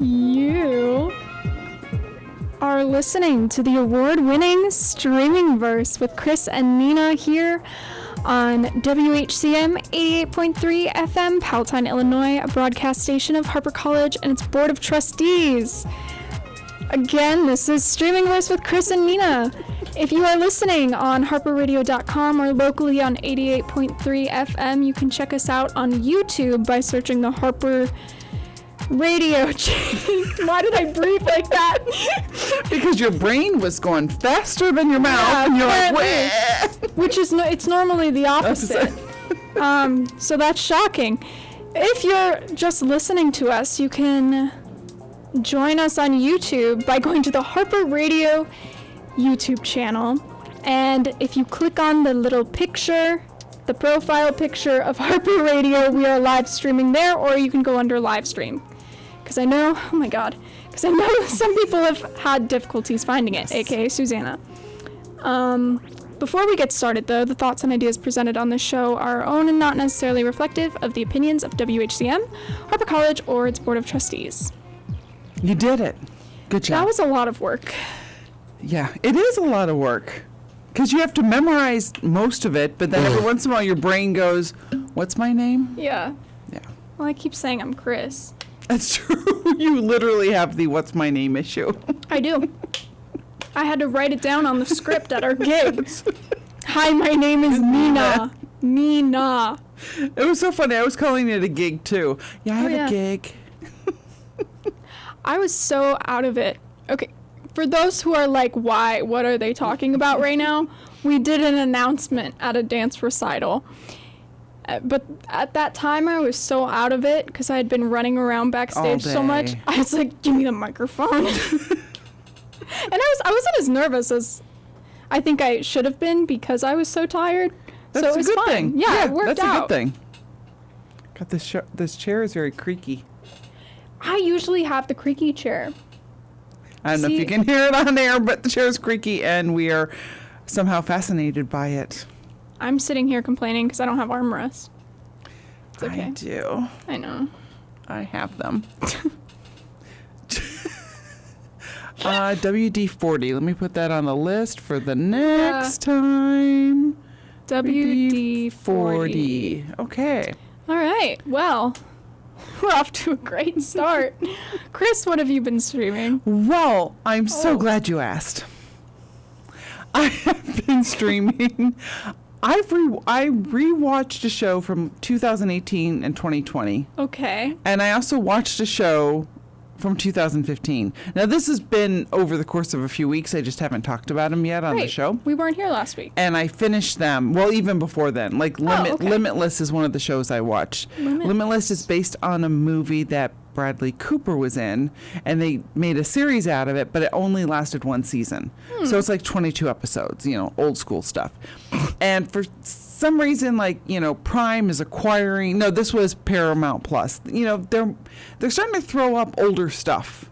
You are listening to the award-winning Streaming Verse with Chris and Nina here on WHCM 88.3 FM, Palatine, Illinois, a broadcast station of Harper College and its Board of Trustees. Again, this is Streaming Verse with Chris and Nina. If you are listening on harperradio.com or locally on 88.3 FM, you can check us out on YouTube by searching the Harper Radio. Why did I breathe like that? Because your brain was going faster than your mouth, and you're like, wah! Which is it's normally the opposite. So that's shocking. If you're just listening to us, you can join us on YouTube by going to the Harper Radio YouTube channel, and if you click on the little picture, the profile picture of Harper Radio, we are live streaming there, or you can go under live stream. Because I know some people have had difficulties finding it, aka Susanna. Before we get started, though, the thoughts and ideas presented on this show are our own and not necessarily reflective of the opinions of WHCM, Harper College, or its Board of Trustees. You did it. Good job. That was a lot of work. Yeah, it is a lot of work. Because you have to memorize most of it, but then every once in a while your brain goes, what's my name? Yeah. Yeah. Well, I keep saying I'm Chris. That's true. You literally have the what's my name issue. I do. I had to write it down on the script at our gig. Hi, my name is Nina. Nina. It was so funny. I was calling it a gig, too. Yeah, I have a gig. I was so out of it. Okay, for those who are like, why? What are they talking about right now? We did an announcement at a dance recital. But at that time, I was so out of it because I had been running around backstage so much. I was like, give me the microphone. And I wasn't as nervous as I think I should have been because I was so tired. That's so it was a good fine. thing. Yeah, it worked out. That's a good thing. God, this chair is very creaky. I usually have the creaky chair. I don't know if you can hear it on air, but the chair is creaky and we are somehow fascinated by it. I'm sitting here complaining because I don't have armrests. It's okay. I do. I know. I have them. WD-40. Let me put that on the list for the next time. WD-40. Okay. All right. Well, we're off to a great start. Chris, what have you been streaming? Well, I'm so glad you asked. I have been streaming. I rewatched a show from 2018 and 2020. Okay. And I also watched a show from 2015. Now, this has been over the course of a few weeks. I just haven't talked about them yet on the show. We weren't here last week. And I finished them, well, even before then. Like, Limitless is one of the shows I watched. Limitless is based on a movie that Bradley Cooper was in, and they made a series out of it, but it only lasted one season. So it's like 22 episodes, old school stuff. And for some reason, Prime is acquiring, no, this was Paramount Plus. They're starting to throw up older stuff.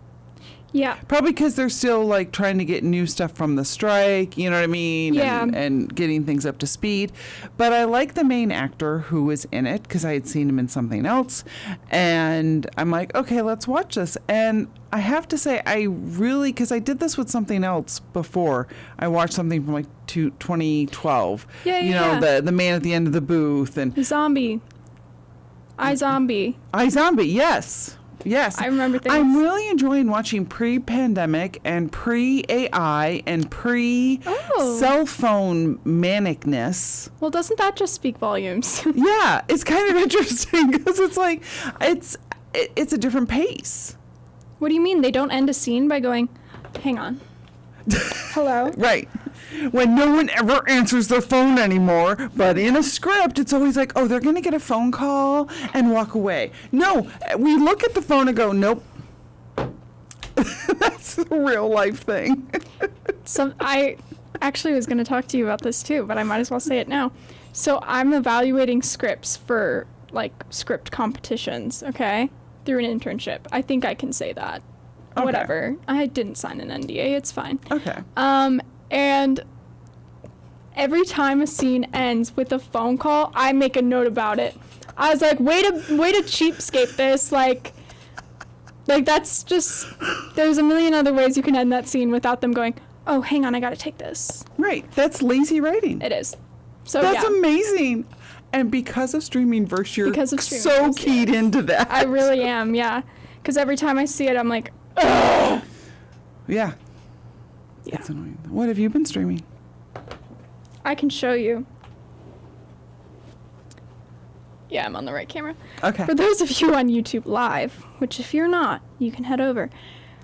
Yeah. Probably because they're still trying to get new stuff from the strike, you know what I mean? Yeah. And getting things up to speed. But I like the main actor who was in it because I had seen him in something else. And I'm like, okay, let's watch this. And I have to say, because I did this with something else before. I watched something from 2012. Yeah. The man at the end of the booth. And Zombie. iZombie. iZombie, yes. Yes. I remember things. I'm really enjoying watching pre-pandemic and pre-AI and pre-cell phone manicness. Well, doesn't that just speak volumes? Yeah, it's kind of interesting because it's a different pace. What do you mean? They don't end a scene by going, hang on. Hello? Right. When no one ever answers their phone anymore, but in a script, it's always like, oh, they're going to get a phone call and walk away. No, we look at the phone and go, nope. That's a real life thing. I actually was going to talk to you about this too, but I might as well say it now. So I'm evaluating scripts for script competitions, okay? Through an internship. I think I can say that. Okay. Whatever. I didn't sign an NDA. It's fine. Okay. And every time a scene ends with a phone call, I make a note about it. I was like, way to cheapskate this. Like, that's just, there's a million other ways you can end that scene without them going, oh, hang on, I gotta take this. Right. That's lazy writing. It is. So That's yeah. amazing. And because of Streamingverse, you're Because of so Streamingverse, keyed into that. I really am, yeah. Because every time I see it, I'm like, ugh. Yeah. Yeah. It's annoying. What have you been streaming? I can show you. Yeah, I'm on the right camera. Okay. For those of you on YouTube Live, which if you're not, you can head over.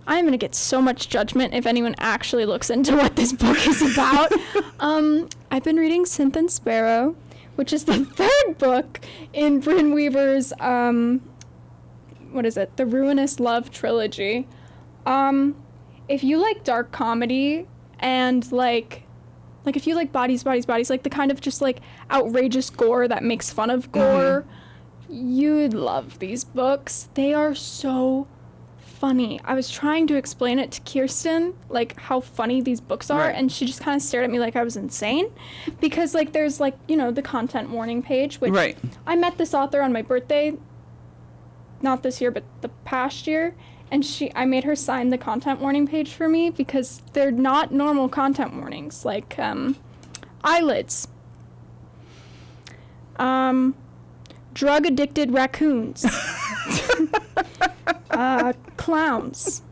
I'm going to get so much judgment if anyone actually looks into what this book is about. I've been reading Synth and Sparrow, which is the third book in Brynne Weaver's, what is it? The Ruinous Love trilogy. If you like dark comedy and like if you like bodies, like the kind of just like outrageous gore that makes fun of gore, you'd love these books. They are so funny. I was trying to explain it to Kirsten, like how funny these books are, Right. and she just kind of stared at me like I was insane, because like there's like, you know, the content warning page, which Right. I met this author on my birthday, not this year, but the past year, and I made her sign the content warning page for me because they're not normal content warnings, like eyelids, drug-addicted raccoons, clowns,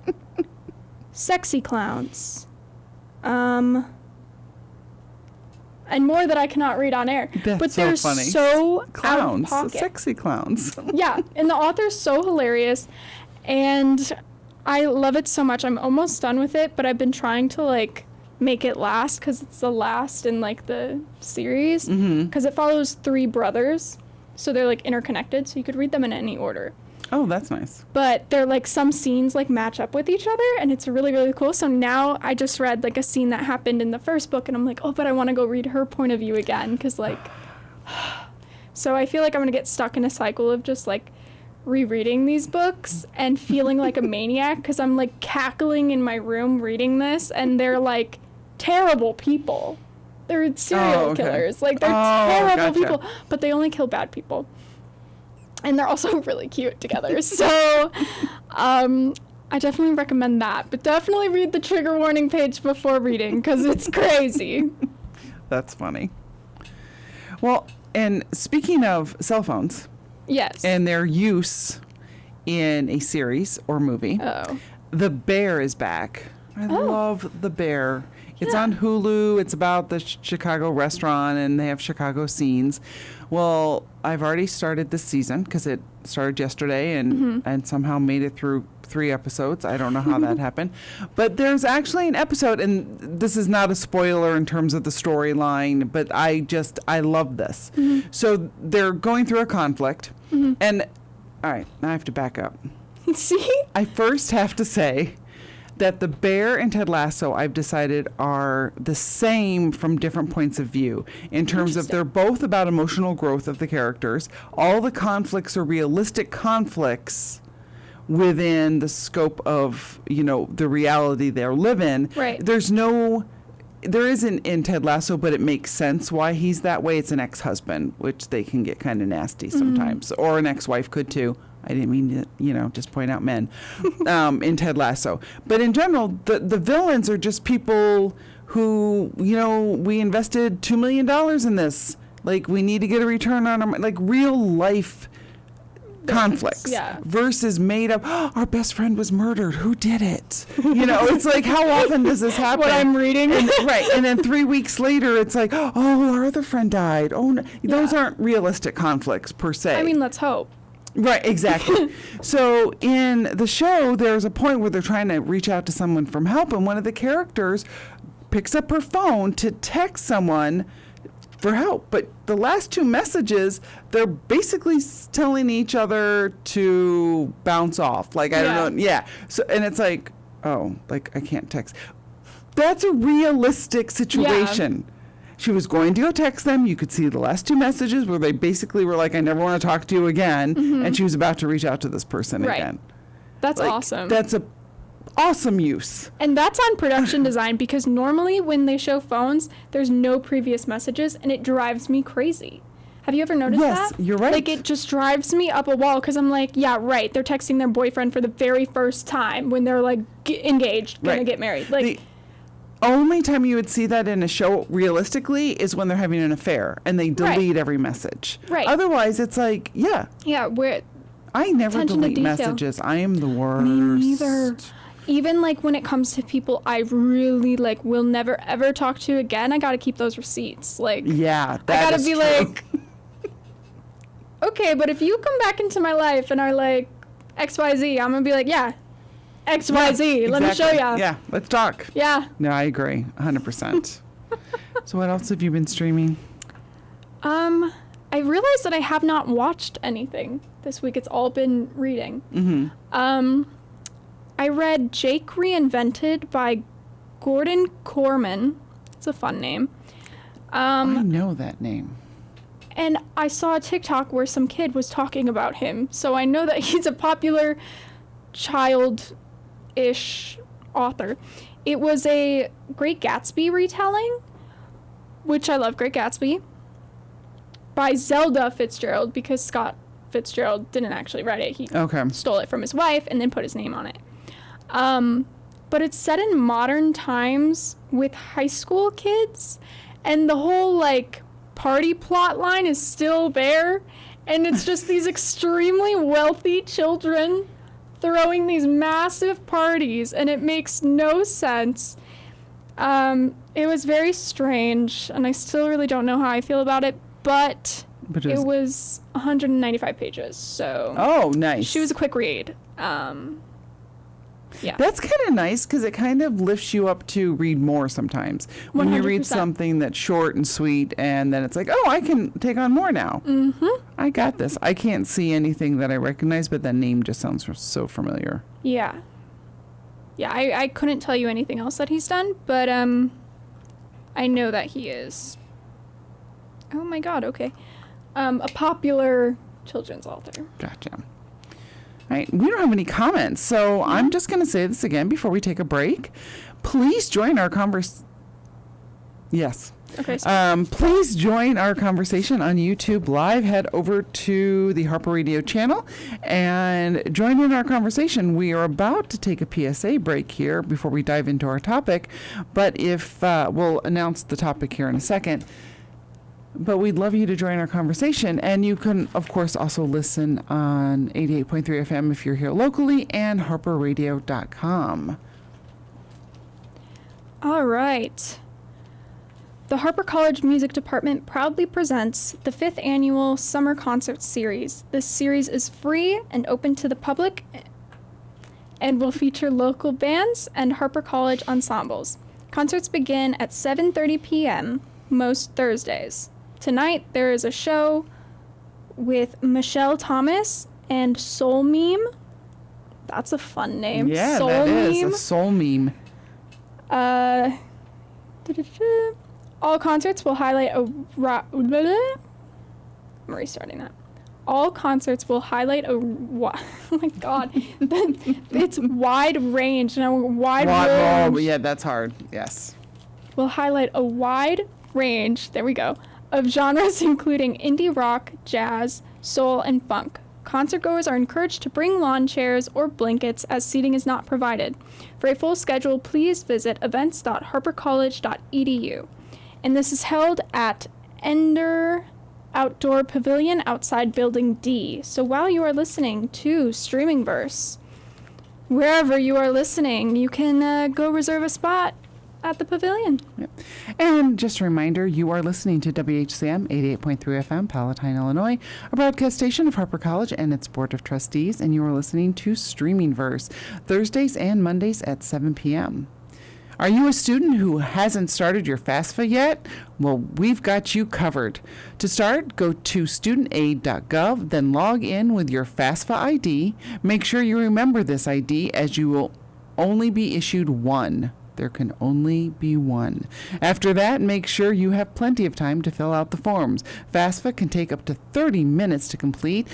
sexy clowns, and more that I cannot read on air. That's but so they're funny. so Clowns. out of pocket. Sexy clowns. Yeah, and the author's so hilarious, and I love it so much. I'm almost done with it, but I've been trying to like make it last because it's the last in like the series, because it follows 3 brothers, so they're like interconnected, so you could read them in any order. Oh, that's nice. But they're like some scenes like match up with each other, and it's really, really cool. So now I just read like a scene that happened in the first book, and I'm like, oh, but I want to go read her point of view again, because like, so I feel like I'm gonna get stuck in a cycle of just like rereading these books and feeling like a maniac, because I'm like cackling in my room reading this, and they're like terrible people. They're serial killers. Like they're terrible people, but they only kill bad people. And they're also really cute together. So I definitely recommend that. But definitely read the trigger warning page before reading, because it's crazy. That's funny. Well, and speaking of cell phones Yes. and their use in a series or movie, Oh. The Bear is back. I love The Bear. It's on Hulu. It's about the Chicago restaurant, and they have Chicago scenes. Well, I've already started this season because it started yesterday and somehow made it through 3 episodes. I don't know how that happened. But there's actually an episode, and this is not a spoiler in terms of the storyline, but I love this. So they're going through a conflict. And, all right, now I have to back up. See? I first have to say that The Bear and Ted Lasso, I've decided, are the same from different points of view in terms of they're both about emotional growth of the characters. All the conflicts are realistic conflicts within the scope of, you know, the reality they live in. Right. There isn't in Ted Lasso, but it makes sense why he's that way. It's an ex-husband, which they can get kind of nasty sometimes, or an ex-wife could too. I didn't mean to, you know, just point out men in Ted Lasso. But in general, the villains are just people who, you know, we invested $2 million in this. Like, we need to get a return on our, like, real life conflicts versus made up, oh, our best friend was murdered. Who did it? You know, it's like, how often does this happen? What I'm reading. Right. And then 3 weeks later, it's like, oh, our other friend died. Oh, no. Those aren't realistic conflicts per se. I mean, let's hope. Right, exactly. So in the show, there's a point where they're trying to reach out to someone for help, and one of the characters picks up her phone to text someone for help. But the last 2 messages, they're basically telling each other to bounce off. Like, I don't know. Yeah. So, and it's like, oh, like, I can't text. That's a realistic situation. Yeah. She was going to go text them. You could see the last 2 messages where they basically were like, I never want to talk to you again. And she was about to reach out to this person again. That's like, awesome. That's a awesome use. And that's on production design, because normally when they show phones, there's no previous messages, and it drives me crazy. Have you ever noticed Yes, that? you're right. Like, it just drives me up a wall because I'm like, yeah, right. They're texting their boyfriend for the very first time when they're, like, engaged, gonna Right. get married. Like, The only time you would see that in a show realistically is when they're having an affair and they delete every message. Right. Otherwise, it's like, yeah, yeah, I never Attention to delete detail. messages. I am the worst. me neither. Even, like, when it comes to people I really, like, will never, ever talk to again, I gotta keep those receipts. Like, Yeah, I that gotta is be true. like, okay, but if you come back into my life and are like, XYZ, I'm gonna be like, yeah, XYZ, let me show Exactly. ya. Yeah, let's talk. Yeah. No, I agree, 100%. So what else have you been streaming? I realized that I have not watched anything this week. It's all been reading. Mm-hmm. I read Jake Reinvented by Gordon Corman. It's a fun name. I know that name. And I saw a TikTok where some kid was talking about him. So I know that he's a popular child-ish author. It was a Great Gatsby retelling, which I love Great Gatsby, by Zelda Fitzgerald, because Scott Fitzgerald didn't actually write it. He Okay. stole it from his wife and then put his name on it. But it's set in modern times with high school kids, and the whole, like, party plot line is still there, and it's just these extremely wealthy children throwing these massive parties, and it makes no sense. It was very strange, and I still really don't know how I feel about it, but But it was 195 pages, so Oh, nice. she was a quick read. Yeah. That's kind of nice because it kind of lifts you up to read more sometimes. When you read 100%. something that's short and sweet, and then it's like, oh, I can take on more now. Mm-hmm. I got this. I can't see anything that I recognize, but that name just sounds so familiar. Yeah. Yeah, I couldn't tell you anything else that he's done, but I know that he is. Oh my god, okay. A popular children's author. Gotcha. All right, we don't have any comments, so I'm just going to say this again before we take a break. Please join our Yes. Okay, so Please join our conversation on YouTube Live. Head over to the Harper Radio channel and join in our conversation. We are about to take a PSA break here before we dive into our topic, but if we'll announce the topic here in a second. But we'd love you to join our conversation, and you can, of course, also listen on 88.3 FM if you're here locally, and harperradio.com. all right. The Harper College Music Department proudly presents the 5th annual Summer Concert Series. This series is free and open to the public and will feature local bands and Harper College ensembles. Concerts begin at 7:30 p.m. most Thursdays. Tonight there is a show with Michelle Thomas and Soul Meme. That's a fun name. Yeah, Soul that Meme. is a soul meme. All concerts will highlight I'm restarting that. All concerts will highlight a oh my god, it's wide range. Now wide range. Yeah, that's hard. Yes. Will highlight a wide range. There we go. Of genres including indie rock, jazz, soul, and funk. Concertgoers are encouraged to bring lawn chairs or blankets as seating is not provided. For a full schedule, please visit events.harpercollege.edu. And this is held at Ender Outdoor Pavilion outside Building D. So while you are listening to Streamingverse, wherever you are listening, you can go reserve a spot at the pavilion. Yep. And just a reminder, you are listening to WHCM 88.3 FM, Palatine, Illinois, a broadcast station of Harper College and its Board of Trustees, and you are listening to Streamingverse, Thursdays and Mondays at 7 p.m. Are you a student who hasn't started your FAFSA yet? Well, we've got you covered. To start, go to studentaid.gov, then log in with your FAFSA ID. Make sure you remember this ID, as you will only be issued one. There can only be one. After that, make sure you have plenty of time to fill out the forms. FAFSA can take up to 30 minutes to complete,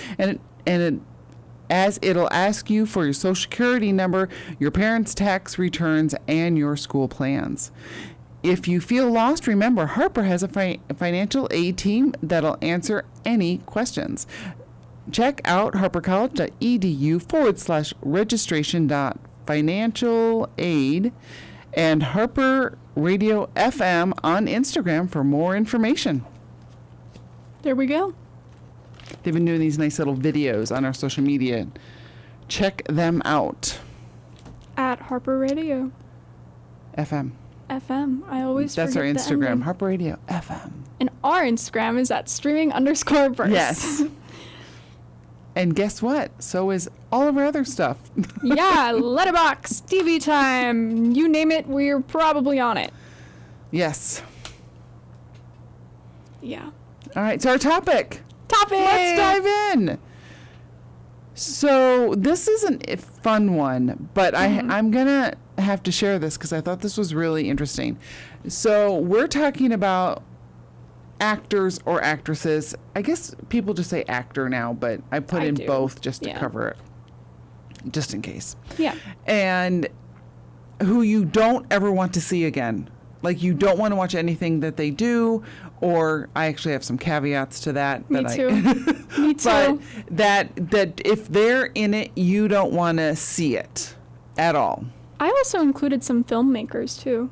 as it'll ask you for your Social Security number, your parents' tax returns, and your school plans. if you feel lost, remember Harper has a financial aid team that'll answer any questions. Check out harpercollege.edu/registration.financial-aid and Harper Radio FM on Instagram for more information. There we go. They've been doing these nice little videos on our social media. Check them out. At Harper Radio FM. FM. I always That's our forget the Instagram, ending. Harper Radio FM. And our Instagram is at streaming_verse. Yes. And guess what? So is all of our other stuff. Yeah, Letterboxd, TV Time, you name it, we're probably on it. Yes. Yeah. All right, so our topic. Topic! Let's dive in. So this is a fun one, but I'm going to have to share this because I thought this was really interesting. So we're talking about actors or actresses. I guess people just say actor now, but I put in both just to cover it, just in case. Yeah. And who you don't ever want to see again. Like you don't want to watch anything that they do, or I actually have some caveats to that. Me too. Me too. But that if they're in it, you don't want to see it at all. I also included some filmmakers too.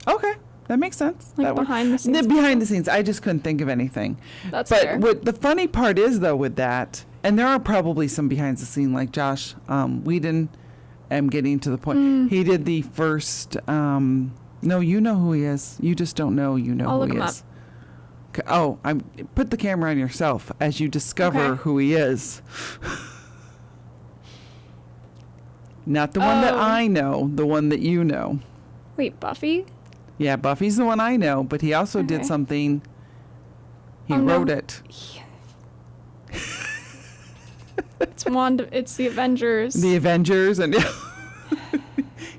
Okay, that makes sense. Like that behind the scenes. The behind the scenes. I just couldn't think of anything. That's but fair. What the funny part is though with that, and there are probably some behind the scene like Josh Whedon. I'm getting to the point. He did the first. No, you know who he is. You just don't know. You know I'll who look he him is. Oh, put the camera on yourself as you discover who he is. Not the one that I know, the one that you know. Wait, Buffy? Yeah, Buffy's the one I know, but he also did something. He wrote it. It's It's the Avengers. The Avengers, and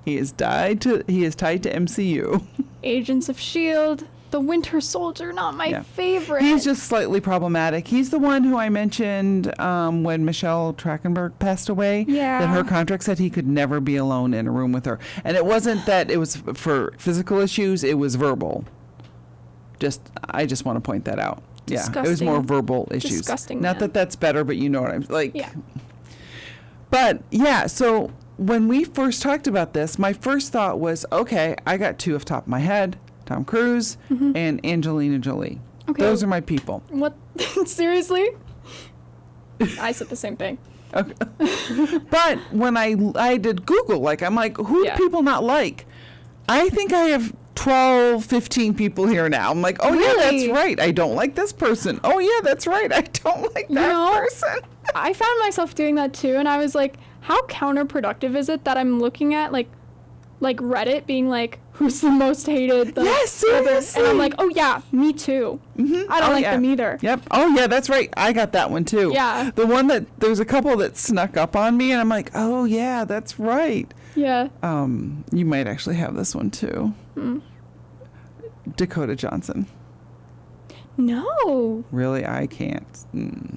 he is tied to MCU. Agents of S.H.I.E.L.D., The Winter Soldier, not my favorite. He's just slightly problematic. He's the one who I mentioned when Michelle Trachtenberg passed away. Yeah. That her contract said he could never be alone in a room with her. And it wasn't that it was for physical issues, it was verbal. I just want to point that out. Disgusting. Yeah, it was more verbal issues. Disgusting, Not man. that that's better, but you know what I'm like. Yeah. But yeah, so when we first talked about this, my first thought was, okay, I got two off the top of my head, Tom Cruise and Angelina Jolie. Okay. Those are my people. What? Seriously? I said the same thing. Okay. But when I did Google, like, I'm like, who do people not like? I think I have 12, 15 people here now. I'm like, oh, yeah, Really? that's right. I don't like this person. Oh, yeah, that's right. I don't like that person. I found myself doing that too, and I was like, how counterproductive is it that I'm looking at like Reddit being like, who's the most hated? Yes, seriously. And I'm like, oh yeah, me too. I don't like them either. Yep. Oh yeah, that's right. I got that one too. Yeah. The one that there's a couple that snuck up on me, and I'm like, oh yeah, that's right. Yeah. You might actually have this one too. Dakota Johnson. No. Really, I can't.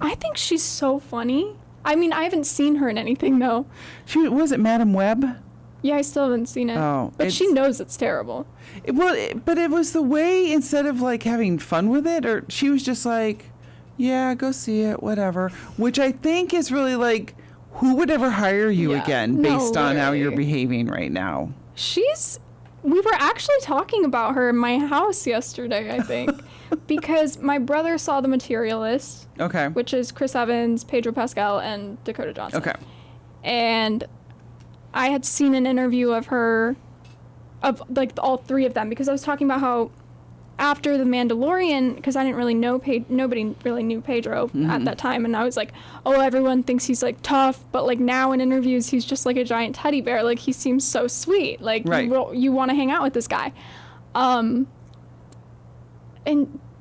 I think she's so funny. I mean, I haven't seen her in anything though. She was it Madam Web? Yeah, I still haven't seen it. Oh, but she knows it's terrible. But it was the way, instead of like having fun with it, or she was just like, yeah, go see it, whatever. Which I think is really like, who would ever hire you again based on how you're behaving right now? We were actually talking about her in my house yesterday, I think, because my brother saw The Materialist. Okay. Which is Chris Evans, Pedro Pascal, and Dakota Johnson. Okay. And I had seen an interview of her, of like all three of them, because I was talking about how after The Mandalorian, because I didn't really know, nobody really knew Pedro at that time, and I was like, oh, everyone thinks he's like tough, but like now in interviews he's just like a giant teddy bear, like he seems so sweet, like you want to hang out with this guy. And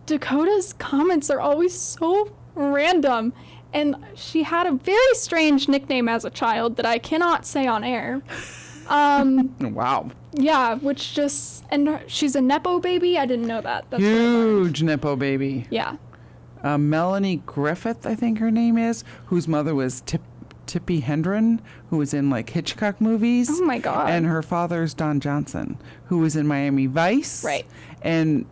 Dakota's comments are always so random, and she had a very strange nickname as a child that I cannot say on air. Wow. Yeah, which just, and she's a Nepo baby. I didn't know that. That's what I learned. Huge Nepo baby. Yeah. Melanie Griffith, I think her name is, whose mother was Tippi Hedren, who was in like Hitchcock movies. Oh my God. And her father's Don Johnson, who was in Miami Vice. Right. And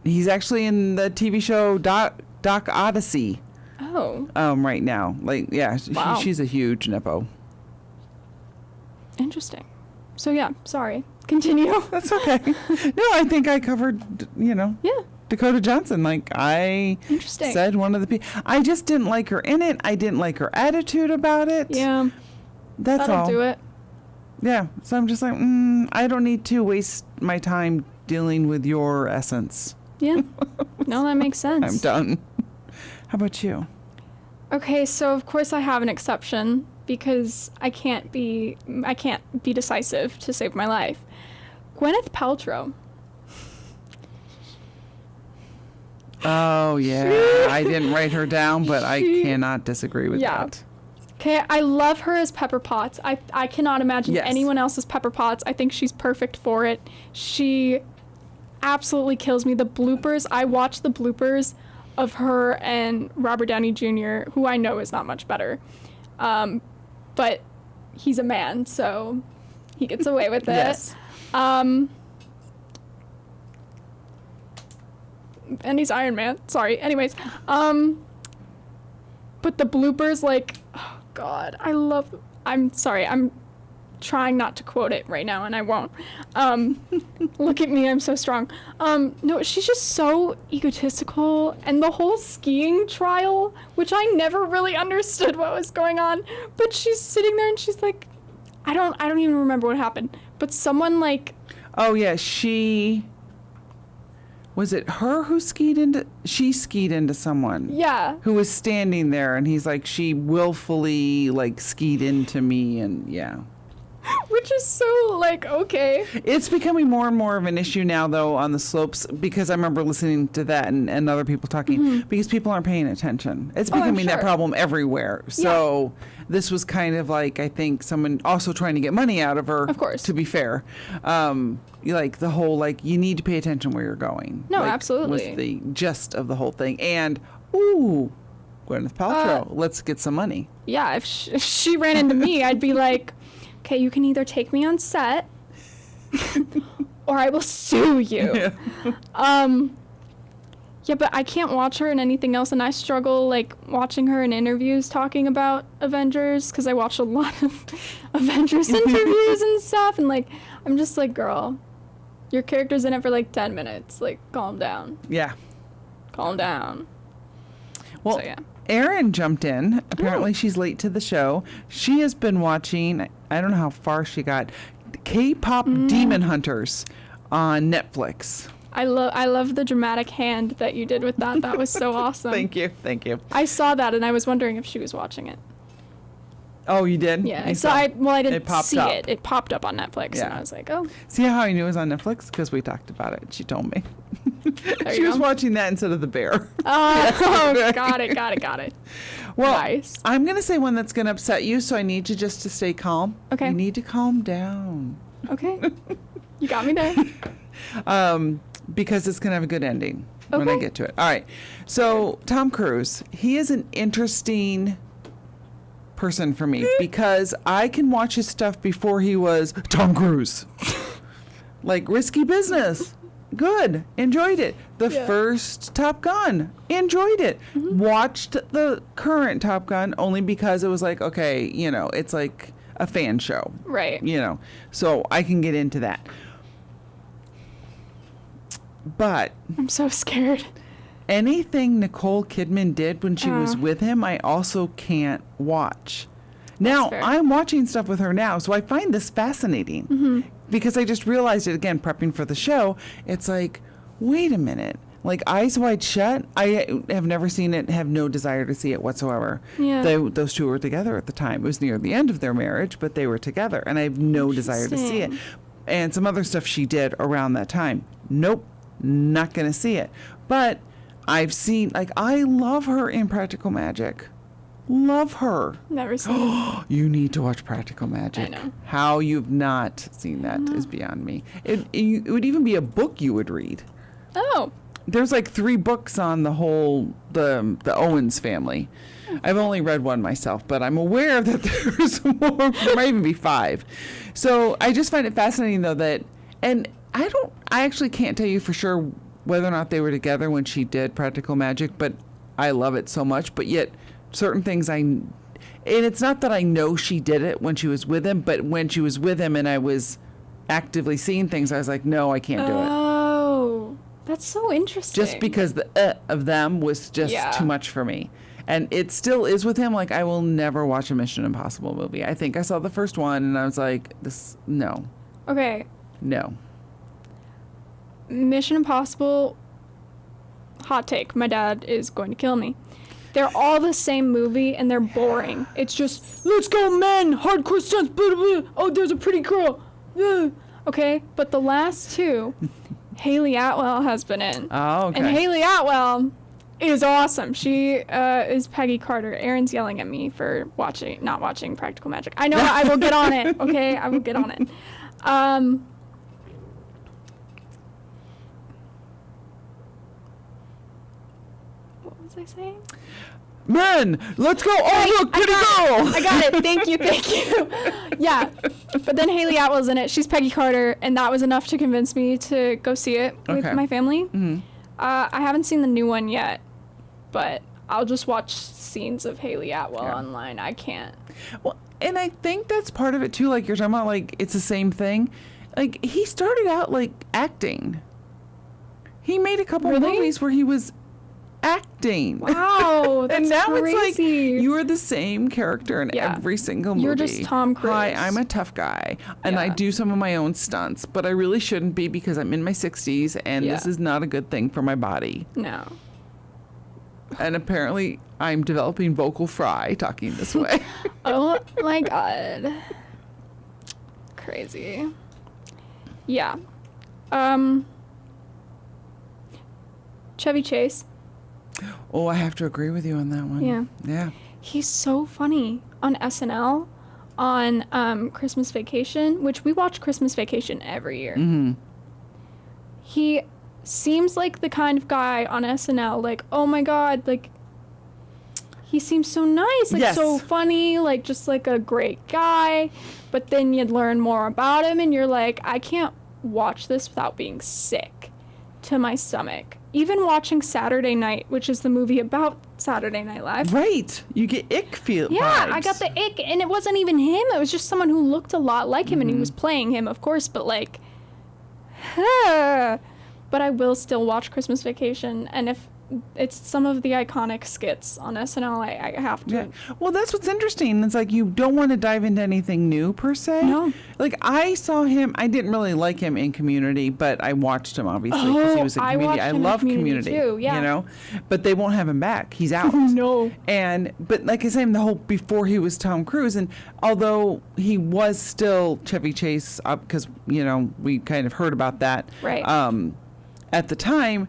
he's actually in the TV show Doc Odyssey. Oh. Right now. Like, yeah, Wow. she's a huge nippo. Interesting. So yeah, sorry. Continue. That's okay. No, I think I covered, Yeah. Dakota Johnson. Like, I Interesting. said one of the people. I just didn't like her in it. I didn't like her attitude about it. Yeah. That's That'll all. do it. Yeah. So I'm just like, I don't need to waste my time dealing with your essence. Yeah. No, that makes sense. I'm done. How about you? Okay, so of course I have an exception because I can't be decisive to save my life. Gwyneth Paltrow. Oh, yeah. I didn't write her down, but I cannot disagree with Yeah. that. Okay, I love her as Pepper Potts. I cannot imagine Yes. anyone else as Pepper Potts. I think she's perfect for it. She absolutely kills me. The bloopers, I watch the bloopers of her and Robert Downey Jr., who I know is not much better. But he's a man, so he gets away with it. Yes. And he's Iron Man. Sorry. Anyways, but the bloopers, like, oh God, I'm sorry, I'm trying not to quote it right now, and I won't. Look at me, I'm so strong. No, she's just so egotistical, and the whole skiing trial, which I never really understood what was going on, but she's sitting there and she's like, I don't even remember what happened, but someone like, Oh, yeah. Was it her who she skied into someone? yeah, Who was standing there, and he's like, she willfully, like, skied into me, and yeah. which is so like, okay. It's becoming more and more of an issue now, though, on the slopes, because I remember listening to that and other people talking, because people aren't paying attention. It's Oh, I'm becoming that sure. problem everywhere. So this was kind of like, I think, someone also trying to get money out of her. Of course. To be fair. Like, the whole, like, you need to pay attention where you're going. No, like, absolutely. Was the gist of the whole thing. And, ooh, Gwyneth Paltrow, let's get some money. Yeah, if she ran into me, I'd be like, okay, you can either take me on set or I will sue you. Yeah, but I can't watch her in anything else, and I struggle, like, watching her in interviews talking about Avengers, because I watch a lot of Avengers interviews and stuff, and, like, I'm just like, girl, your character's in it for, like, 10 minutes. Like, calm down. Yeah. Calm down. Well, So, yeah. Erin jumped in. Apparently, she's late to the show. She has been watching, I don't know how far she got, K-pop Demon Hunters on Netflix. I love the dramatic hand that you did with that. That was so awesome. Thank you. Thank you. I saw that, and I was wondering if she was watching it. Oh, you did? Yeah, You so saw- I didn't it popped see up. it. It popped up on Netflix, and Yeah. I was like, oh, See how I knew it was on Netflix? Because we talked about it. She told me. there She you was go. watching that instead of The Bear. Oh, got it. Well, Nice. I'm going to say one that's going to upset you, so I need you just to stay calm. Okay. You need to calm down. Okay. You got me there. Because it's going to have a good ending when I Okay. get to it. All right. So, Tom Cruise, he is an interesting person for me because I can watch his stuff before he was Tom Cruise. Like Risky Business. Good. Enjoyed it. The Yeah. first Top Gun. Enjoyed it. Watched the current Top Gun only because it was like, okay, it's like a fan show. Right. So I can get into that. But I'm so scared. anything Nicole Kidman did when she was with him, I also can't watch. Now, fair. I'm watching stuff with her now, so I find this fascinating because I just realized it again, prepping for the show. It's like, wait a minute. Like Eyes Wide Shut, I have never seen it, have no desire to see it whatsoever. Yeah. Those two were together at the time. It was near the end of their marriage, but they were together, and I have no desire to see it. Interesting. And some other stuff she did around that time. Nope, not going to see it. But I've seen, like, I love her in Practical Magic. Love her. Never seen it. You need to watch Practical Magic. I know. How you've not seen that is beyond me. It would even be a book you would read. Oh, there's like 3 books on the whole the Owens family. I've only read one myself, but I'm aware that there's more. There might even be 5. So I just find it fascinating though that, and I actually can't tell you for sure whether or not they were together when she did Practical Magic, but I love it so much. But yet certain things and it's not that I know she did it when she was with him, but when she was with him and I was actively seeing things, I was like, no, I can't do it. Oh, that's so interesting. Just because the of them was just too much for me. And it still is with him. Like, I will never watch a Mission Impossible movie. I think I saw the first one and I was like, no. Okay. No. Mission Impossible, hot take. My dad is going to kill me. They're all the same movie and they're boring. It's just, let's go men, hardcore stunts, blah, blah, blah. Oh, there's a pretty girl. Okay, but the last 2, Haley Atwell has been in. Oh, okay. And Haley Atwell is awesome. She is Peggy Carter. Aaron's yelling at me for not watching Practical Magic. I know. I will get on it. Okay, I will get on it. What was I saying? Men, let's go. Oh, look, pretty girl. I got it. Thank you. Yeah. But then Haley Atwell's in it. She's Peggy Carter, and that was enough to convince me to go see it with my family. Mm-hmm. I haven't seen the new one yet, but I'll just watch scenes of Haley Atwell online. I can't. Well, and I think that's part of it too. Like you're talking about, like it's the same thing. Like he started out like acting. He made a couple movies where he was acting. Wow, that's and now crazy. It's like you are the same character in every single movie. You're just Tom Cruise. Hi, I'm a tough guy, and I do some of my own stunts, but I really shouldn't be because I'm in my 60s, and this is not a good thing for my body. No. And apparently, I'm developing vocal fry talking this way. Oh my god. Crazy. Yeah. Chevy Chase. Oh, I have to agree with you on that one. Yeah. Yeah. He's so funny on SNL, on Christmas Vacation, which we watch Christmas Vacation every year. Mm-hmm. He seems like the kind of guy on SNL, like, oh my god, like, he seems so nice, like, so funny, like, just like a great guy. But then you'd learn more about him, and you're like, I can't watch this without being sick to my stomach. Even watching Saturday Night, which is the movie about Saturday Night Live. Right. You get ick feel Yeah, vibes. I got the ick, and it wasn't even him. It was just someone who looked a lot like him, and he was playing him, of course, but like, but I will still watch Christmas Vacation, and if it's some of the iconic skits on SNL, I have to. Yeah. Well, that's what's interesting. It's like you don't want to dive into anything new per se. No. Like I saw him. I didn't really like him in Community, but I watched him obviously because he was in Community. I love Community too, yeah. You know, but they won't have him back. He's out. No. But like I said, the whole before he was Tom Cruise, and although he was still Chevy Chase, because you know we kind of heard about that. Right. At the time.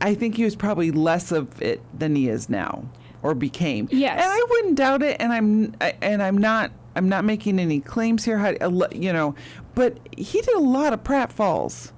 I think he was probably less of it than he is now, or became. Yes. And I wouldn't doubt it. And I'm not making any claims here. You know, but he did a lot of pratfalls.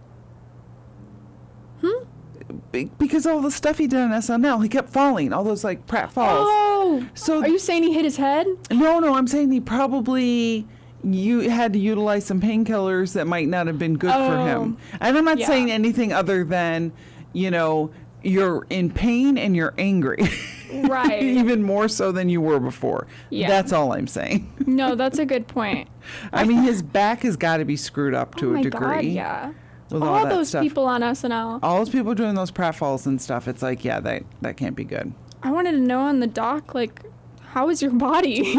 Because all the stuff he did on SNL, he kept falling. All those like pratfalls. Oh. So are you saying he hit his head? No. I'm saying he probably. You had to utilize some painkillers that might not have been good for him. And I'm not saying anything other than. You know, you're in pain and you're angry. Right. Even more so than you were before. Yeah. That's all I'm saying. No, that's a good point. I mean, his back has got to be screwed up to a degree. God, yeah. With all that those stuff. people on SNL. All those people doing those pratfalls and stuff. It's like, yeah, that can't be good. I wanted to know on the doc, like, how is your body?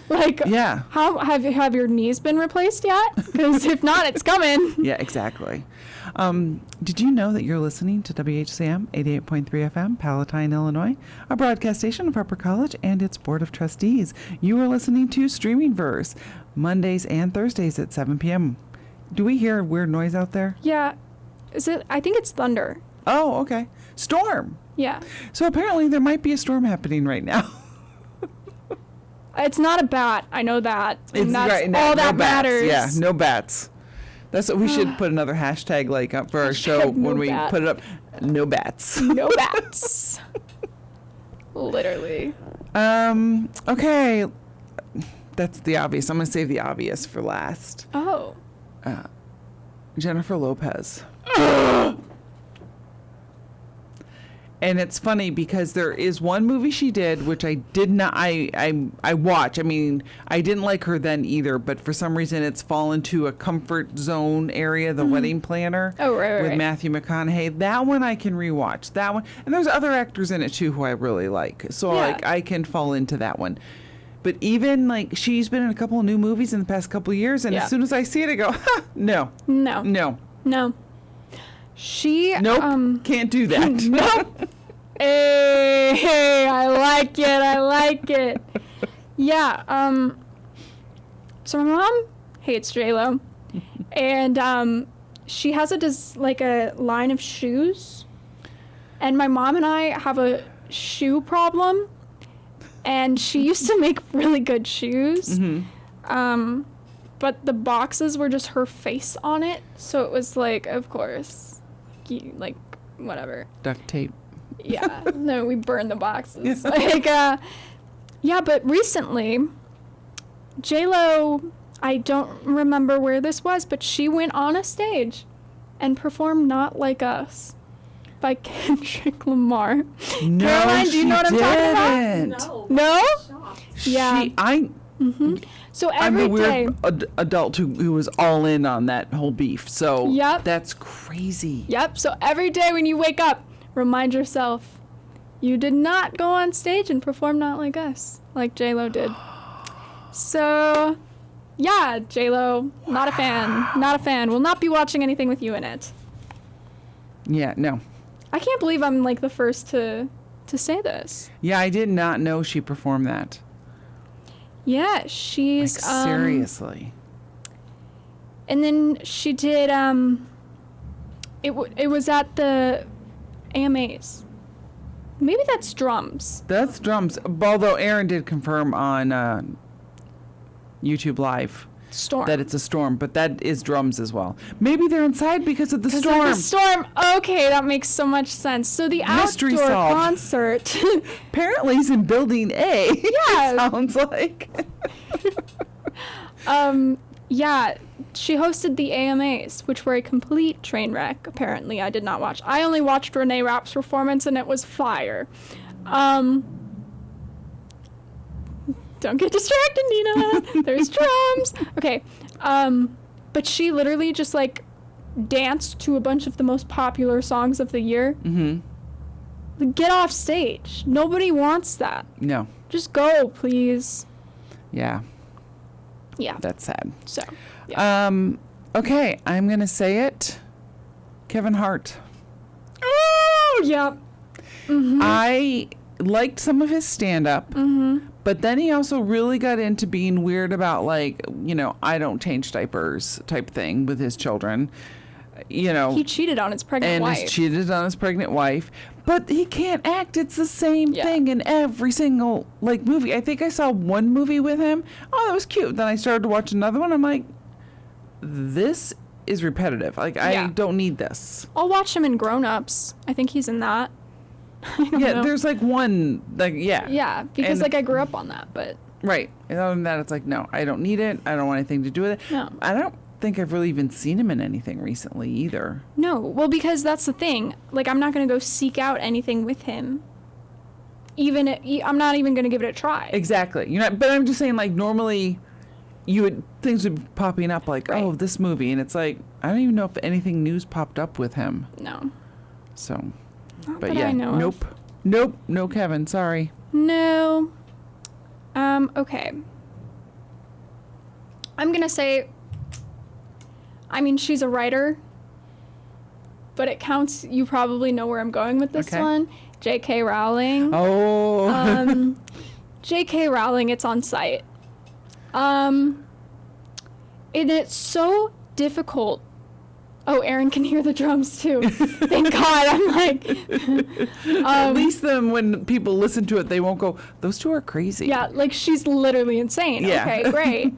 Like, yeah. How have your knees been replaced yet? Because if not, it's coming. Yeah, exactly. Did you know that you're listening to WHCM 88.3 FM, Palatine, Illinois, a broadcast station of Harper College and its Board of Trustees? You are listening to Streaming Verse, Mondays and Thursdays at 7 p.m. Do we hear a weird noise out there? Yeah. Is it? I think it's thunder. Oh, okay. Storm. Yeah. So apparently there might be a storm happening right now. It's not a bat. I know that. And It's that's right. all no that bats. matters. Yeah, no bats. That's what we should put another hashtag like up for our show no when we bat. put it up. No bats. No bats. Literally. Okay. That's the obvious. I'm going to save the obvious for last. Oh. Jennifer Lopez. And it's funny because there is one movie she did which I did not I watch. I mean, I didn't like her then either, but for some reason it's fallen to a comfort zone area, The Wedding Planner. Oh, right, with right. Matthew McConaughey. That one I can rewatch. That one. And there's other actors in it too who I really like. So Yeah. like I can fall into that one. But even like she's been in a couple of new movies in the past couple of years, and Yeah. as soon as I see it, I go, no, No. no, No. She nope, can't do that. Nope. Hey, I like it. I like it. Yeah. So my mom hates J-Lo, and she has a line of shoes, and my mom and I have a shoe problem, and she used to make really good shoes. But the boxes were just her face on it, so it was like, of course, like whatever. Duct tape. Yeah, no, we burned the boxes. Yeah, but recently, J-Lo, I don't remember where this was, but she went on a stage and performed Not Like Us by Kendrick Lamar. No, Caroline, do you know what I'm talking about? talking No? Yeah. So I'm every the day, weird adult who was all in on that whole beef. So Yep. that's crazy. yep, so every day when you wake up, remind yourself, you did not go on stage and perform Not Like Us, like J-Lo did. So, yeah, J-Lo, not a fan. Not a fan. Will not be watching anything with you in it. Yeah, no. I can't believe I'm like the first to say this. Yeah, I did not know she performed that. Yeah, Like, she's seriously. and then she did it was at the AMAs. Maybe that's drums. That's drums. Although Aaron did confirm on YouTube Live Storm. that it's a storm, but that is drums as well. Maybe they're inside because of the 'Cause of storm. the storm. Okay, that makes so much sense. So the Mystery outdoor solved. concert. Apparently he's in building A. Yeah. It sounds like. Yeah, she hosted the AMAs, which were a complete train wreck, apparently. I did not watch. I only watched Renee Rapp's performance, and it was fire. Don't get distracted, Nina. There's drums. Okay. But she literally just, like, danced to a bunch of the most popular songs of the year. Mm-hmm. Get off stage. Nobody wants that. No. Just go, please. Yeah. Yeah. That's sad. So, yeah. Okay, I'm gonna say it. Kevin Hart. Oh, yeah. I liked some of his stand-up, but then he also really got into being weird about, like, you know, I don't change diapers type thing with his children. You know, He cheated on his pregnant and wife. has cheated on his pregnant wife, but he can't act. It's the same Yeah. thing in every single like movie. I think I saw one movie with him. Oh, that was cute. Then I started to watch another one. I'm like, this is repetitive. Like, Yeah. I don't need this. I'll watch him in Grown Ups. I think he's in that. I don't Yeah, know. there's like one, like, yeah. Yeah, because And- like I grew up on that, but Right. And other than that, it's like, no, I don't need it. I don't want anything to do with it. No. I don't think I've really even seen him in anything recently either. no. Well, because that's the thing. Like, I'm not gonna go seek out anything with him. I'm not even gonna give it a try. Exactly. You're not, but I'm just saying, like, normally things would be popping up like, Right. oh, this movie. And it's like, I don't even know if anything news popped up with him. No. So, Not but that yeah, I know of. nope. Nope. No, Kevin. Sorry. No. Okay. I'm gonna say, I mean, she's a writer, but it counts. You probably know where I'm going with this Okay. one. J.K. Rowling. Oh. J.K. Rowling, it's on site. And it's so difficult. Oh, Aaron can hear the drums too. Thank God. I'm like, At least then when people listen to it, they won't go, those two are crazy. yeah, like she's literally insane. Yeah. Okay, great.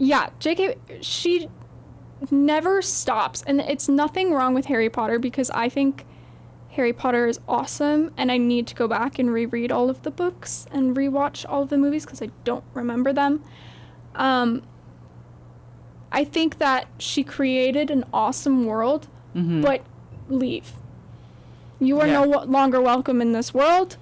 Yeah, JK, she never stops. And it's nothing wrong with Harry Potter because I think Harry Potter is awesome and I need to go back and reread all of the books and rewatch all of the movies because I don't remember them. I think that she created an awesome world, but leave. You are no longer welcome in this world.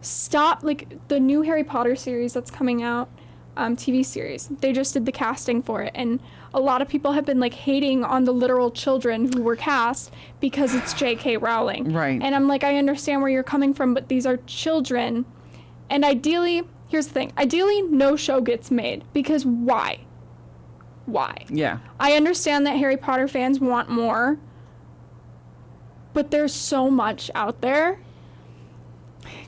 Stop, like, the new Harry Potter series that's coming out, TV series. They just did the casting for it, and a lot of people have been, like, hating on the literal children who were cast because it's J.K. Rowling. Right. And I'm like, I understand where you're coming from, but these are children. And ideally, here's the thing. Ideally, no show gets made, because why? Why? Yeah. I understand that Harry Potter fans want more, but there's so much out there.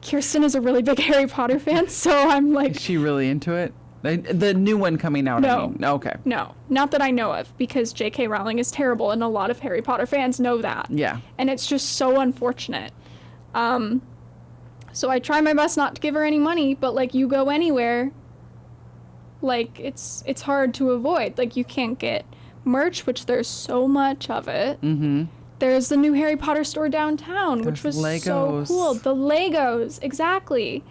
Kirsten is a really big Harry Potter fan, so I'm like... Is she really into it? The new one coming out, No. I mean. Okay. No, not that I know of, because J.K. Rowling is terrible, and a lot of Harry Potter fans know that. Yeah. And it's just so unfortunate. So I try my best not to give her any money, but, like, you go anywhere, like, it's hard to avoid. Like, you can't get merch, which there's so much of it. Mm-hmm. There's the new Harry Potter store downtown, which was Legos. so cool. The Legos, exactly.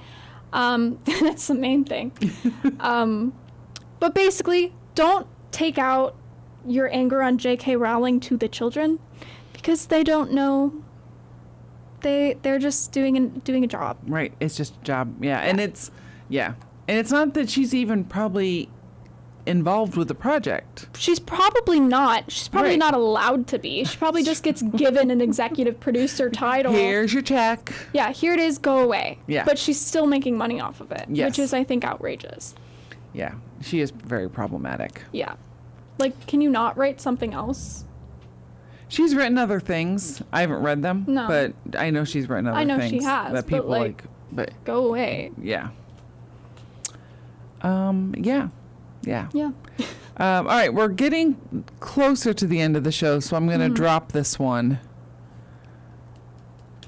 That's the main thing. But basically, don't take out your anger on J.K. Rowling to the children, because they don't know. They're just doing a job. Right. It's just a job. Yeah. And it's not that she's even probably involved with the project. She's probably not. She's probably Right. not allowed to be. She probably just gets given an executive producer title. Here's your check. Yeah, here it is, go away. Yeah. But she's still making money off of it, Yes. which is, I think, outrageous. Yeah. She is very problematic. Yeah. Like, can you not write something else? She's written other things. I haven't read them, No. but I know she's written other I know things she has, that but, people like, but Go away. yeah. Yeah. Yeah. All right, we're getting closer to the end of the show, so I'm going to drop this one.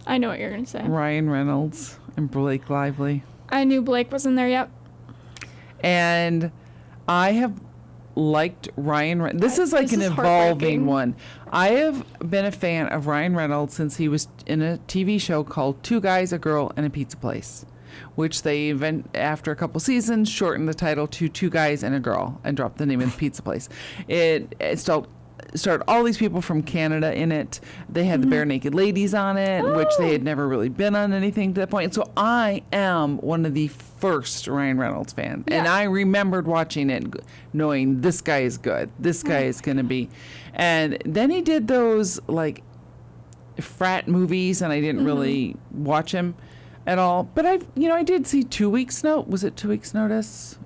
I know what you're going to say. Ryan Reynolds and Blake Lively. I knew Blake was in there, yep. And I have liked Ryan Reynolds. This is like This an is evolving heartbreaking. one. I have been a fan of Ryan Reynolds since he was in a TV show called Two Guys, a Girl, and a Pizza Place, which they after a couple seasons shortened the title to Two Guys and a Girl and dropped the name of the pizza place. It started all these people from Canada in it. They had the Bare Naked Ladies on it, which they had never really been on anything to that point. So I am one of the first Ryan Reynolds fans. And Yeah. I remembered watching it knowing this guy is good. This guy is going to be. And then he did those like frat movies and I didn't really watch him at all. But I did see 2 Weeks Notice. Was it 2 Weeks Notice?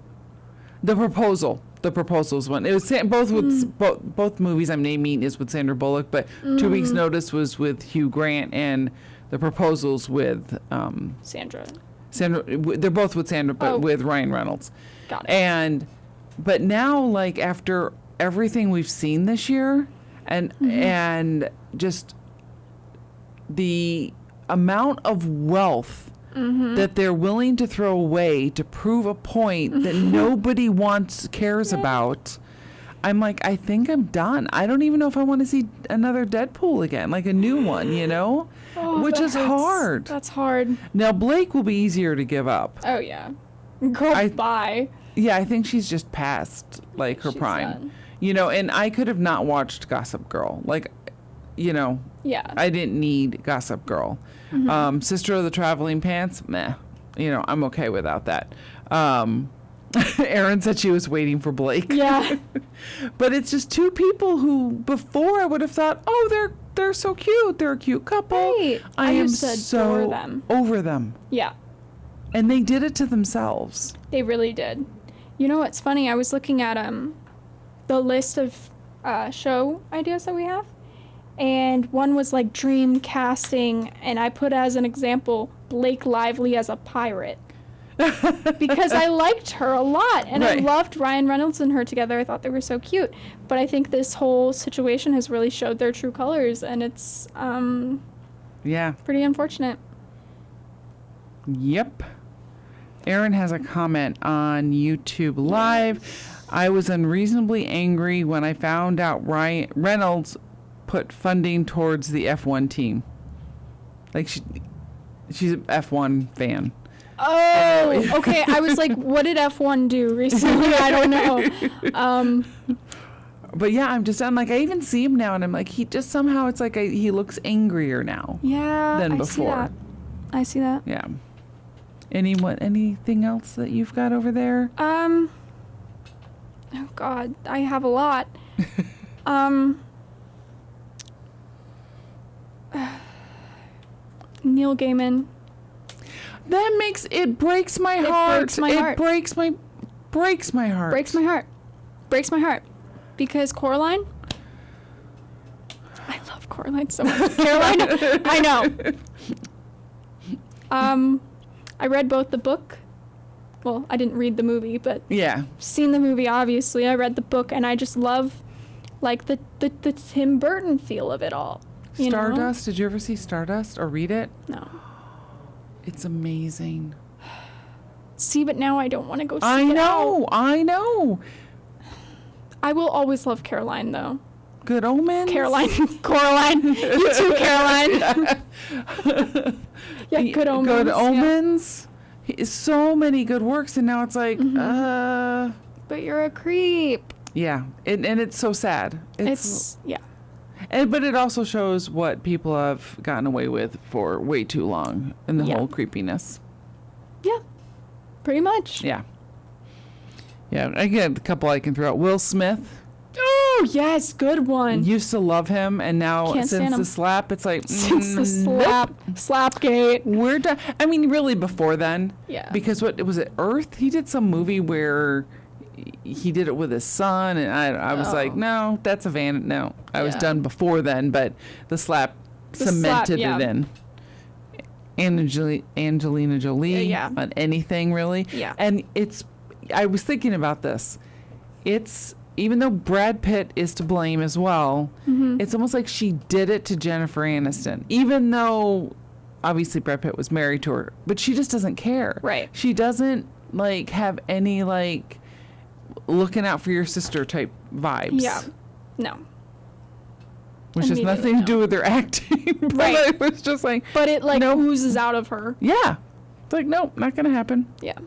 The Proposal. The Proposal's one. It was both with both movies I'm naming is with Sandra Bullock, but 2 Weeks Notice was with Hugh Grant, and The Proposal's with Sandra. Sandra. They're both with Sandra, but with Ryan Reynolds. Got it. But now, like after everything we've seen this year, and just the amount of wealth that they're willing to throw away to prove a point that nobody cares about. I'm like, I think I'm done. I don't even know if I want to see another Deadpool again, like a new one, which that is hurts. hard. That's hard. Now, Blake will be easier to give up. Oh, yeah. Girl, bye. Yeah, I think she's just past, like, her She's prime. done. And I could have not watched Gossip Girl. Like, Yeah. I didn't need Gossip Girl. Sister of the Traveling Pants, meh. I'm okay without that. Erin said she was waiting for Blake. Yeah. But it's just two people who before I would have thought, oh, they're so cute. They're a cute couple. Right. I I am used to adore so them. over them. Yeah. And they did it to themselves. They really did. You know what's funny? I was looking at the list of show ideas that we have, and one was like dream casting, and I put as an example Blake Lively as a pirate. Because I liked her a lot, and I Right. loved Ryan Reynolds and her together. I thought they were so cute. But I think this whole situation has really showed their true colors, and it's Yeah. pretty unfortunate. Yep. Aaron has a comment on YouTube Live. I was unreasonably angry when I found out Ryan Reynolds put funding towards the F1 team. Like she's an F1 fan. Oh, okay. I was like, what did F1 do recently? I don't know. But yeah, I'm like, I even see him now, and I'm like, he just somehow, it's like he looks angrier now than before. I see that. Yeah. Anything else that you've got over there? Oh God, I have a lot. Neil Gaiman. That breaks my heart. It breaks my heart. Breaks my heart. Because Coraline, I love Coraline so much. Carolina, I know. I read both the book. Well, I didn't read the movie, but yeah, seen the movie. Obviously, I read the book, and I just love, like the Tim Burton feel of it all. Stardust. Did you ever see Stardust or read it? No. It's amazing. See, but now I don't want to go see I it. I know. I will always love Caroline, though. Good Omens. Coraline. You too, Caroline. Yeah, Good Omens. Good Omens. Yeah. So many good works, and now it's like, But you're a creep. Yeah, and it's so sad. Yeah. But it also shows what people have gotten away with for way too long, and the whole creepiness. Yeah, pretty much. Yeah. Yeah, I get a couple I can throw out. Will Smith. Oh, yes, good one. Used to love him, and now since the slap, it's like... Since the slap. Nope. Slapgate. We're done. I mean, really before then. Yeah. Because was it Earth? He did some movie where he did it with his son, and I was like, no, that's a van. No, I was done before then, but the slap cemented it in. Angelina Jolie on anything, really. Yeah. And I was thinking about this. Even though Brad Pitt is to blame as well, it's almost like she did it to Jennifer Aniston. Even though, obviously, Brad Pitt was married to her, but she just doesn't care. Right. She doesn't, have any, looking out for your sister type vibes. Yeah. No. Which has nothing to do with their acting. But Right. it was just like... But it, oozes out of her. Yeah. It's like, nope, not going to happen. Yeah.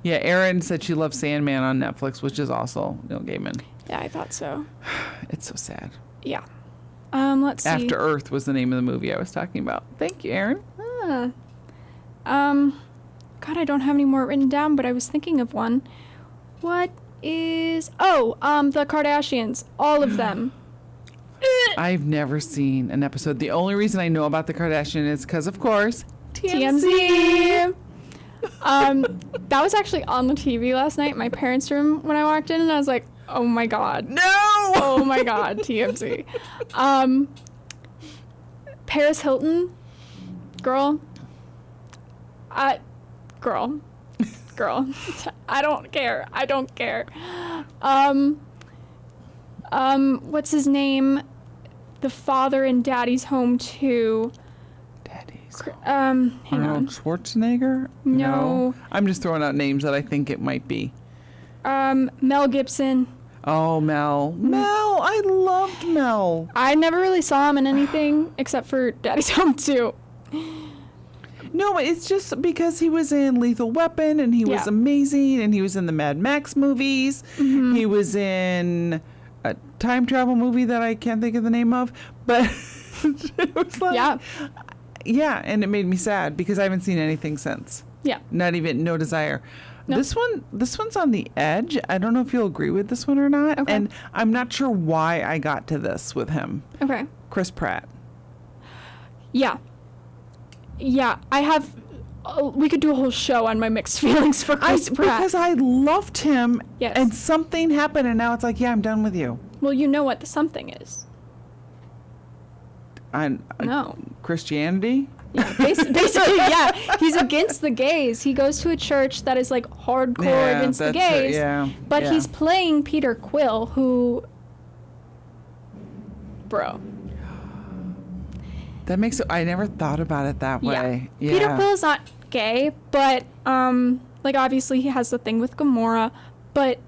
Yeah, Erin said she loves Sandman on Netflix, which is also Neil Gaiman. Yeah, I thought so. It's so sad. Yeah. Let's see. After Earth was the name of the movie I was talking about. Thank you, Erin. God, I don't have any more written down, but I was thinking of one. What is... the Kardashians. All of them. I've never seen an episode. The only reason I know about the Kardashians is because, of course, TMZ. That was actually on the TV last night in my parents' room when I walked in, and I was like, oh my God. No! Oh my God, TMZ. Paris Hilton. Girl. I don't care. What's his name? The father in Daddy's Home 2. Hang Arnold on. Schwarzenegger? No. I'm just throwing out names that I think it might be. Mel Gibson. Oh, Mel. Mel! I loved Mel. I never really saw him in anything except for Daddy's Home 2. No, it's just because he was in Lethal Weapon, and he was amazing, and he was in the Mad Max movies. Mm-hmm. He was in a time travel movie that I can't think of the name of, but it was like... Yeah, and it made me sad because I haven't seen anything since. Yeah. Not even No Desire. Nope. This one's on the edge. I don't know if you'll agree with this one or not. Okay. And I'm not sure why I got to this with him. Okay. Chris Pratt. Yeah. Yeah, I have... we could do a whole show on my mixed feelings for Chris Pratt. Because I loved him. Yes. And something happened, and now it's like, yeah, I'm done with you. Well, you know what the something is. No. Christianity? Yeah, basically, yeah. He's against the gays. He goes to a church that is, hardcore against the gays. But he's playing Peter Quill, who... Bro. That makes it... I never thought about it that way. Yeah. Peter Quill is not gay, but like obviously he has the thing with Gamora, but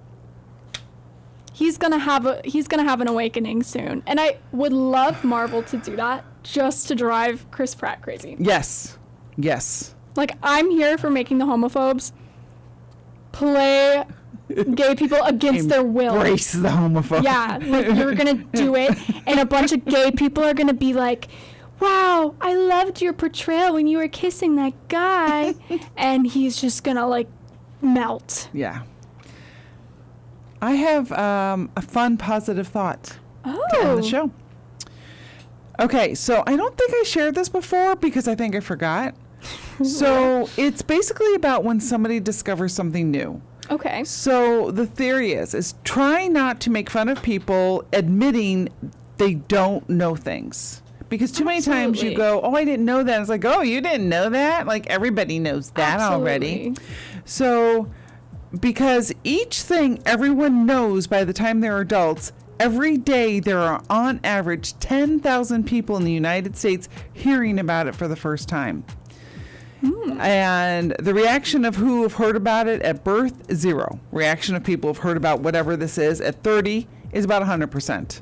he's gonna have an awakening soon, and I would love Marvel to do that just to drive Chris Pratt crazy. Yes. Like, I'm here for making the homophobes play gay people against their will. Embrace the homophobia. Yeah, like you're gonna do it, and a bunch of gay people are gonna be like, wow, I loved your portrayal when you were kissing that guy. And he's just gonna like melt. Yeah. I have a fun, positive thought to end the show. Okay, so I don't think I shared this before because I think I forgot. So it's basically about when somebody discovers something new. Okay. So the theory is try not to make fun of people admitting they don't know things. Because too many times you go, oh, I didn't know that. It's like, oh, you didn't know that? Like, everybody knows that already. So because each thing everyone knows by the time they're adults, every day there are on average 10,000 people in the United States hearing about it for the first time. And the reaction of who have heard about it at birth, 0. Reaction of people who've heard about whatever this is at 30 is about 100%.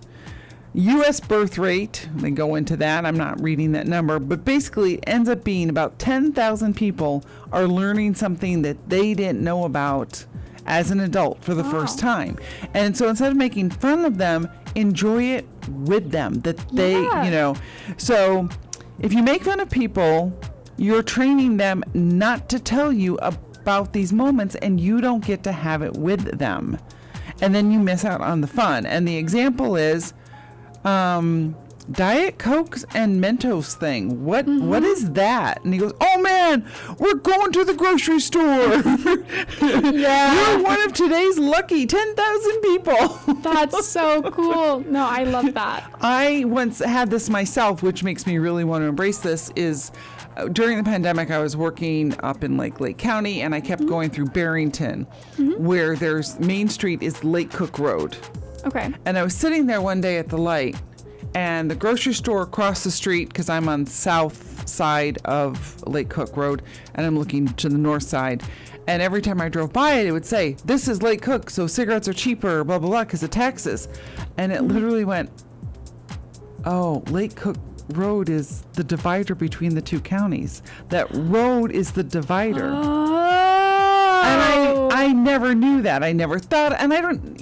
U.S. birth rate, they go into that, I'm not reading that number, but basically it ends up being about 10,000 people are learning something that they didn't know about as an adult for the first time. And so instead of making fun of them, enjoy it with them, that they, you know. So if you make fun of people, you're training them not to tell you about these moments, and you don't get to have it with them. And then you miss out on the fun. And the example is Diet Cokes and Mentos thing. What is that? And he goes, oh man, we're going to the grocery store. You're one of today's lucky 10,000 people. That's so cool. No, I love that. I once had this myself, which makes me really want to embrace this, is during the pandemic, I was working up in Lake County, and I kept going through Barrington, where there's Main Street is Lake Cook Road. Okay. And I was sitting there one day at the light, and the grocery store across the street, because I'm on south side of Lake Cook Road, and I'm looking to the north side. And every time I drove by it would say, this is Lake Cook, so cigarettes are cheaper, blah, blah, blah, because of taxes. And it literally went, oh, Lake Cook Road is the divider between the two counties. That road is the divider. Oh. And I never knew that. I never thought, and I don't,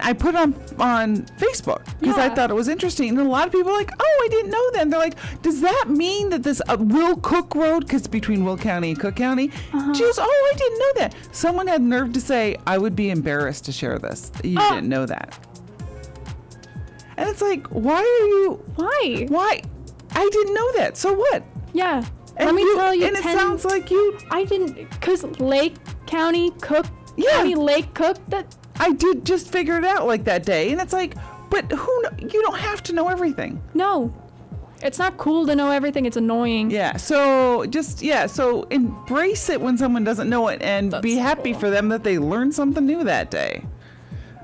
I put it on Facebook because I thought it was interesting. And a lot of people are like, oh, I didn't know that. And they're like, does that mean that this Will Cook Road, because between Will County and Cook County, she goes, oh, I didn't know that. Someone had nerve to say, I would be embarrassed to share this. You didn't know that. And it's like, why? Why? I didn't know that. So what? Yeah. And Let me tell you, and it sounds like you. I didn't, because Lake County, Cook County, Lake Cook, that. I did just figure it out like that day. And it's like, but you don't have to know everything. No. It's not cool to know everything. It's annoying. Yeah. So so embrace it when someone doesn't know it, and be happy for them that they learned something new that day.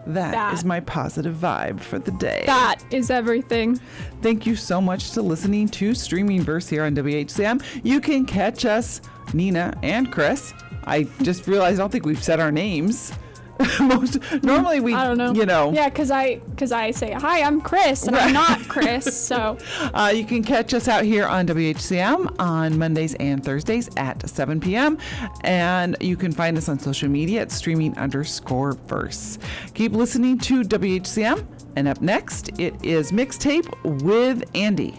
That is my positive vibe for the day. That is everything. Thank you so much to listening to Streaming Verse here on WHCM. You can catch us, Nina and Chris. I just realized I don't think we've said our names. Normally we, I don't know. Yeah, because I say, hi, I'm Chris, and I'm not Chris, so. You can catch us out here on WHCM on Mondays and Thursdays at 7 p.m. And you can find us on social media at streaming_verse. Keep listening to WHCM. And up next, it is Mixtape with Andy.